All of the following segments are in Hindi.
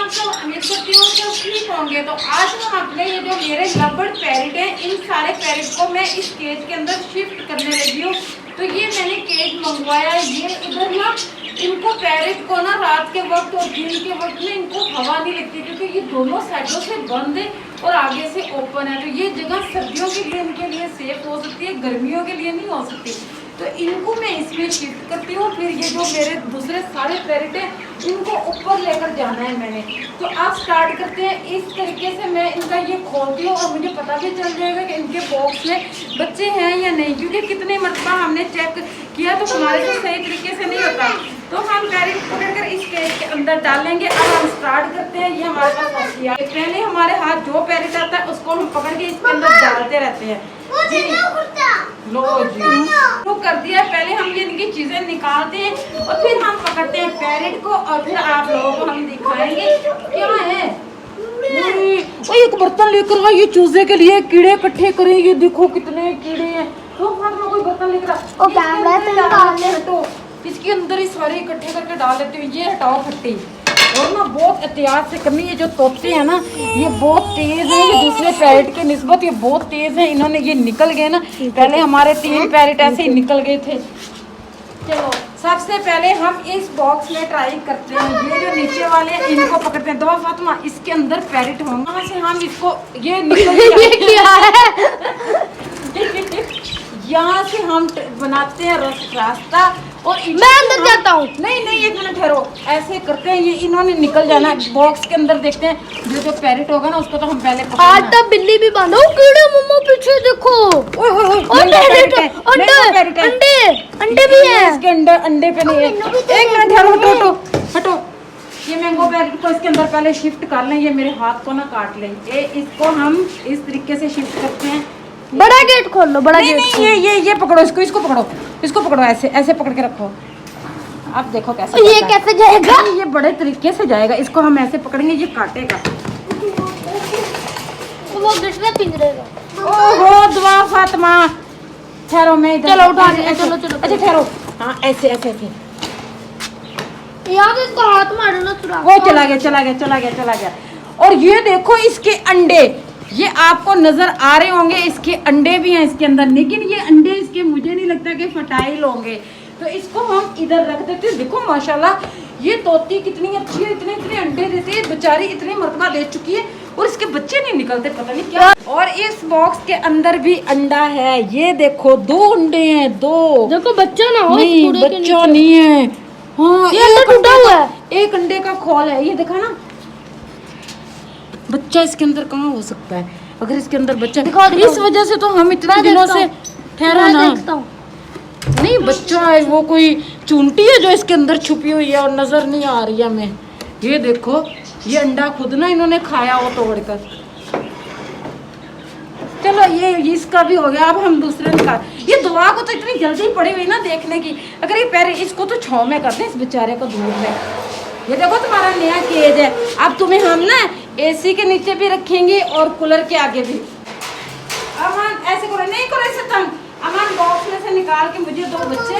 आप सब उम्मीद करती हूँ कि ठीक होंगे। तो आज हम अपने ये जो मेरे लबड़ पैरेट हैं, इन सारे पैरेट को मैं इस केज के अंदर शिफ्ट करने लगी हूँ। तो ये मैंने केज मंगवाया है। ये इधर ना इनको पैरेट को ना रात के वक्त और दिन के वक्त में इनको हवा नहीं लगती, क्योंकि ये दोनों साइडों से बंद है और आगे से ओपन है। तो ये जगह सर्दियों के लिए इनके लिए सेफ हो सकती है, गर्मियों के लिए नहीं हो सकती। तो इनको मैं इसमें शिफ्ट करती हूँ। फिर ये जो मेरे दूसरे सारे पैरेट हैं इनको ऊपर लेकर जाना है मैंने। तो आप स्टार्ट करते हैं। इस तरीके से मैं इनका ये खोलती हूँ और मुझे पता भी चल जाएगा कि इनके बॉक्स में बच्चे हैं या नहीं, क्योंकि कितने मरतबा हमने चेक किया तो हमारे से सही तरीके से नहीं होता। तो हम पैरेट पकड़कर इस केज के अंदर डालेंगे। अब हम स्टार्ट करते हैं। ये हमारे पास मछलियाँ, पहले हमारे हाथ जो पैरेट आता है उसको हम पकड़ के इसके अंदर डालते रहते हैं। लो जी, तो कर दिया। पहले हम ये इनकी चीजें निकालते हैं और फिर हम पकड़ते हैं पैरेट को और फिर आप लोगों को हम दिखाएंगे क्या है। एक बर्तन लेकर आ, ये चूजे के लिए कीड़े इकट्ठे करें। ये देखो कितने कीड़े हैं। तो हम कोई बर्तन लेकर हटो, इसके अंदर ही सारे इकट्ठे करके डाल देते हैं। ये हटाओ फट्टी। और ना बहुत एहतियात से करनी है। जो तोते हैं ना ये बहुत तेज है, ये दूसरे पैरेट के निस्बत ये बहुत तेज है। इन्होंने ये निकल गए ना, पहले हमारे 3 पैरेट ऐसे ही निकल गए थे। चलो सबसे पहले हम इस बॉक्स में ट्राई करते हैं। ये जो नीचे वाले हैं इनको पकड़ते हैं। दवा फातिमा, इसके अंदर पैरेट होंगे, वहाँ से हम इसको ये निकल यहाँ से हम बनाते हैं रास्ता और मैं अंदर जाता हूँ। नहीं एक मिनट ठहरो, ऐसे करते हैं। ये इन्होंने निकल जाना बॉक्स के अंदर। देखते हैं जो पैरेट होगा ना उसको तो हम पहले आज तक बिल्ली भी बांधो। कीड़े मम्मा पीछे देखो। अंडे भी हैं। इसके अंडे पे नहीं है। एक मिनट ठहरो, हटो। ये मैंगो पैरेट को इसके अंदर पहले शिफ्ट कर लें। ये मेरे हाथ को ना काट लें। इसको हम इस तरीके से शिफ्ट करते हैं। बड़ा गेट खोल लो, बड़ा गेट। नहीं, ये पकड़ो, इसको पकड़ो, ऐसे पकड़ के रखो। अब देखो कैसे ये कैसे जाएगा। ये बड़े तरीके से जाएगा। इसको हम ऐसे पकड़ेंगे, ये काटेगा। वो गिरने पिंजरे का। ओहो दुआ फातिमा, ठहरो मैं इधर। चलो उठा ले, चलो। अच्छा ठहरो, हाँ ऐसे यार इसको हाथ मारो ना तुरंत। वो चला गया। और ये देखो इसके अंडे, ये आपको नजर आ रहे होंगे। इसके अंडे भी हैं इसके अंदर, लेकिन ये अंडे इसके मुझे नहीं लगता कि फर्टाइल होंगे। तो इसको हम इधर रख देते हैं। देखो माशाल्लाह ये तोती कितनी अच्छी है, इतने अंडे देती है। बेचारी इतनी मरतबा दे चुकी है और इसके बच्चे नहीं निकलते, पता नहीं क्या। और इस बॉक्स के अंदर भी अंडा है। ये देखो 2 अंडे हैं, 2। देखो बच्चा ना हो। नहीं बच्चा नहीं है। हाँ ये अंडा टूटा हुआ है। एक अंडे का खोल है, ये देखा ना। बच्चा इसके अंदर कहाँ हो सकता है? अगर इसके अंदर बच्चा, इस वजह से तो हम इतने दिनों से ठहरा ना। नहीं बच्चा है, वो कोई चूंटी है जो इसके अंदर छुपी हुई है और नजर नहीं आ रही है हमें। ये देखो ये अंडा खुद ना इन्होंने खाया हो तोड़कर। चलो ये इसका भी हो गया। अब हम दूसरे निकाल। ये दुआ को तो इतनी जल्दी पड़ी हुई ना देखने की। अगर ये पैर इसको तो छांव में कर दें इस बेचारे को धूप में। ये देखो तुम्हारा नया केज है। अब तुम्हें हम ना एसी के नीचे भी रखेंगे और कूलर के आगे भी। अमान ऐसे करो, नहीं करो ऐसे तंग। अमान बॉक्स में से निकाल के मुझे 2 बच्चे,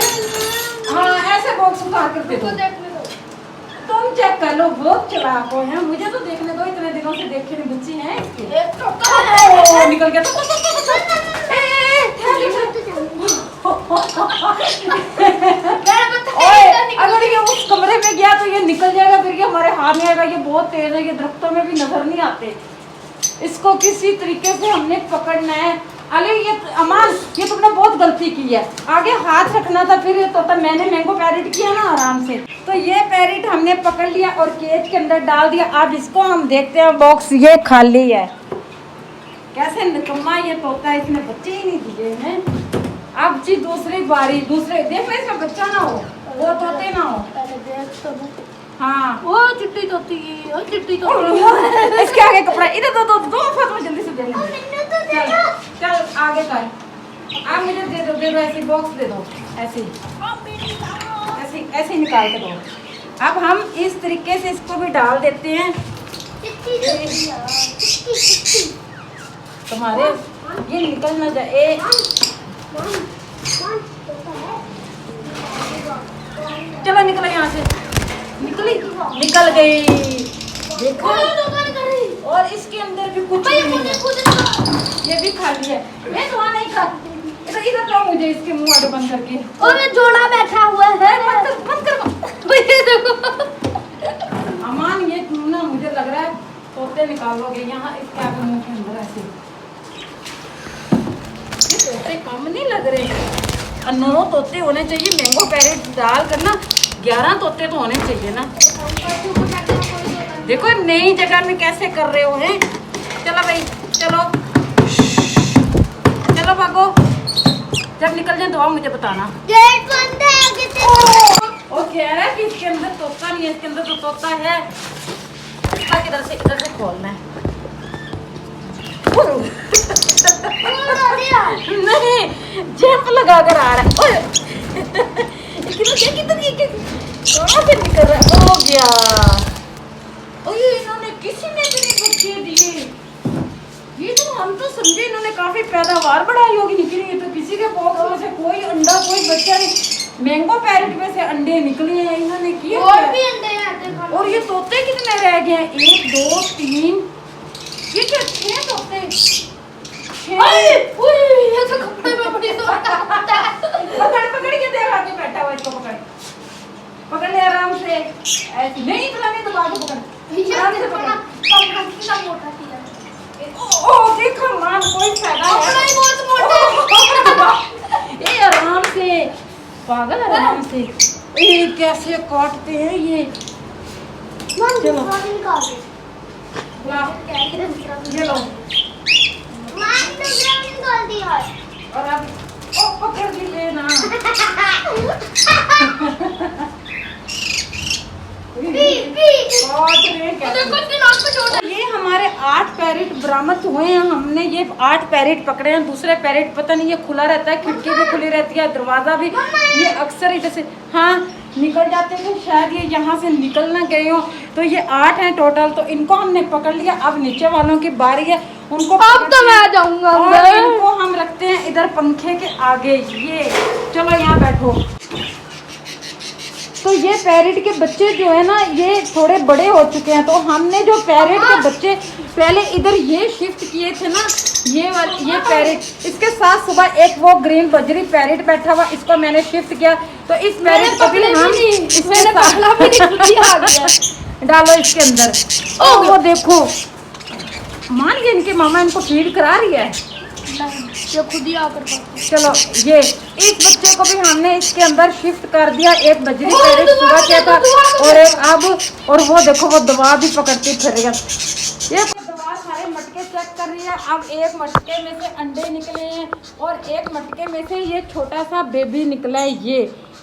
हाँ ऐसे बॉक्स उतार कर दे दो। तुम चेक कर लो, बहुत चालाक हो हैं। मुझे तो देखने दो, इतने दिनों से देखे नहीं बच्चे हैं इसके। निकल गया अगर ये उस कमरे में गया तो ये निकल जाएगा, फिर ये हमारे हाथ में आएगा। ये बहुत तेज है, ये दरख्तों में भी नजर नहीं आते। इसको किसी तरीके से हमने पकड़ना है। अली ये अमान, ये तुमने बहुत गलती की है। आगे हाथ रखना था, फिर ये तो मैंने मैंगो पैरेट किया ना आराम से। तो ये पैरेट हमने पकड़ लिया और केज के अंदर डाल दिया। अब इसको हम देखते हैं, बॉक्स ये खाली है। कैसे निकम्मा ये तोता है, इसने बच्चे ही नहीं दिए हैं। अब जी दूसरी बारी, दूसरे देखो इसमें बच्चा ना हो, वो तोते ना हो। हाँ वो चिट्टी तोती, इसके आगे कपड़ा इधर दो फातिमा जल्दी से दे। चल आगे कर। आप मुझे दे दो ऐसी बॉक्स दे दो, ऐसे निकाल के दो। अब हम इस तरीके से इसको भी डाल देते हैं। तुम्हारे ये निकल ना जाए। चलो निकलो यहाँ से। निकल गई। देखो दुकान कर रही और इसके अंदर भी कुछ भाई नहीं मुझे है। खुद ये भी खाली है। मैं तो नहीं खाती। इधर लो मुझे इसके मुंह आगे बंद करके। और ये जोड़ा बैठा हुआ है मत कर। ये देखो अमान ये ना मुझे लग रहा है तोते निकालोगे यहाँ इसके आगे मुंह के अंदर ऐसे। ये तोते कम नहीं लग रहे। 9 तोते होने चाहिए मैंगो पैरेट डाल कर ना 11 तोते तो होने चाहिए ना। देखो नई जगह में कैसे कर रहे हो हैं। चलो भाई चलो चलो भागो। जब निकल जाए तो मुझे बताना। गेट बंद है कितने वो कह रहा है कि इसके अंदर तोता नहीं है। इसके अंदर तो तोता है। इधर से खोलना है। नहीं जंप लगा कर आ रहा है। ओए कहाँ से निकल रहा है। हो गया। ओए इन्होंने किसी ने भी नहीं बच्चे दिए। ये तो हम तो समझे इन्होंने काफी पैदावार बढ़ाई होगी निकली है। तो किसी के बॉक्स में से कोई अंडा कोई बच्चा नहीं। मैंगो पैरेट में से अंडे निकले हैं इन्होंने किए। और भी अंडे हैं और ये तोते कितने रह गए हैं। 1 2 3 ये क्या 6 तोते। ये तो कपड़े में बड़ी पकड़ के देख आगे बैठा हुआ इसको पकड़ ले आराम से। ऐसे नहीं इतना नहीं दबा के पकड़। आराम से पकड़। कितना मोटा किया ओ देखो मां कोई फायदा कपड़ा है। ही बहुत मोटा है ये आराम से पागल आराम से। ये कैसे काटते हैं ये। चलो निकाल दे ला ये लो। निकाल दिया और अब ओ पकड़ भी लेना। ये हमारे 8 पैरेट बरामद हुए हैं। हमने ये 8 पैरेट पकड़े हैं। दूसरे पैरेट पता नहीं ये खुला रहता है। खिड़की भी खुली रहती है दरवाजा भी। ये अक्सर इधर से हाँ निकल जाते थे। शायद ये यहाँ से निकल ना गए हो। तो ये 8 हैं टोटल। तो इनको हमने पकड़ लिया। अब नीचे वालों की बारी है। उनको अब तो मैं जाऊंगा और अंदर। इनको हम रखते हैं इधर पंखे के आगे। ये चलो यहाँ बैठो। तो ये पैरेट के बच्चे जो है ना ये थोड़े बड़े हो चुके हैं। तो हमने जो पैरेट के बच्चे पहले इधर ये शिफ्ट किए थे ना ये पैरेट इसके साथ सुबह एक वो ग्रीन बजरी पैरेट बैठा हुआ इसको मैंने शिफ्ट किया। तो इस पैरेट को भी हम इसमें डालो इसके अंदर। ओ वो देखो मान लिया इनके मामा इनको फीड करा रही है। ये खुद ही आकर चलो ये इस बच्चे को भी हमने इसके अंदर शिफ्ट कर दिया। एक बजरी पैरेट सुबह किया था और एक अब। और वो देखो वो दवा भी पकड़ती फिर रही है। ये दवा सारे मटके चेक कर रही है। अब एक मटके में से अंडे निकले हैं और एक मटके में से ये छोटा सा बेबी निकला है ये।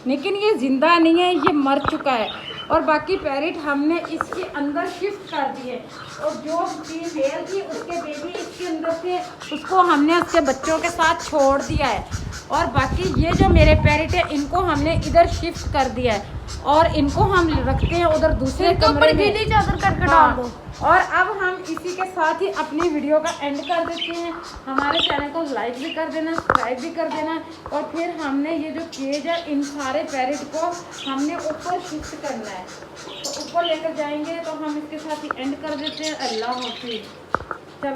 लेकिन ये जिंदा नहीं है ये मर चुका है। और बाकी पैरेट हमने इसके अंदर शिफ्ट कर दिए। और जो फीमेल थी उसके बेबी इसके अंदर थे उसको हमने उसके बच्चों के साथ छोड़ दिया है। और बाकी ये जो मेरे पैरेट है इनको हमने इधर शिफ्ट कर दिया है। और इनको हम रखते हैं उधर दूसरे कमरे में। चादर करके डाल हाँ। दो। और अब हम इसी के साथ ही अपनी वीडियो का एंड कर देते हैं। हमारे चैनल को लाइक भी कर देना सब्सक्राइब भी कर देना। और फिर हमने ये जो केज है इन सारे पैरेट को हमने ऊपर शिफ्ट करना है। तो ऊपर लेकर जाएंगे। तो हम इसके साथ ही एंड कर देते हैं। अल्लाह हाफिज़।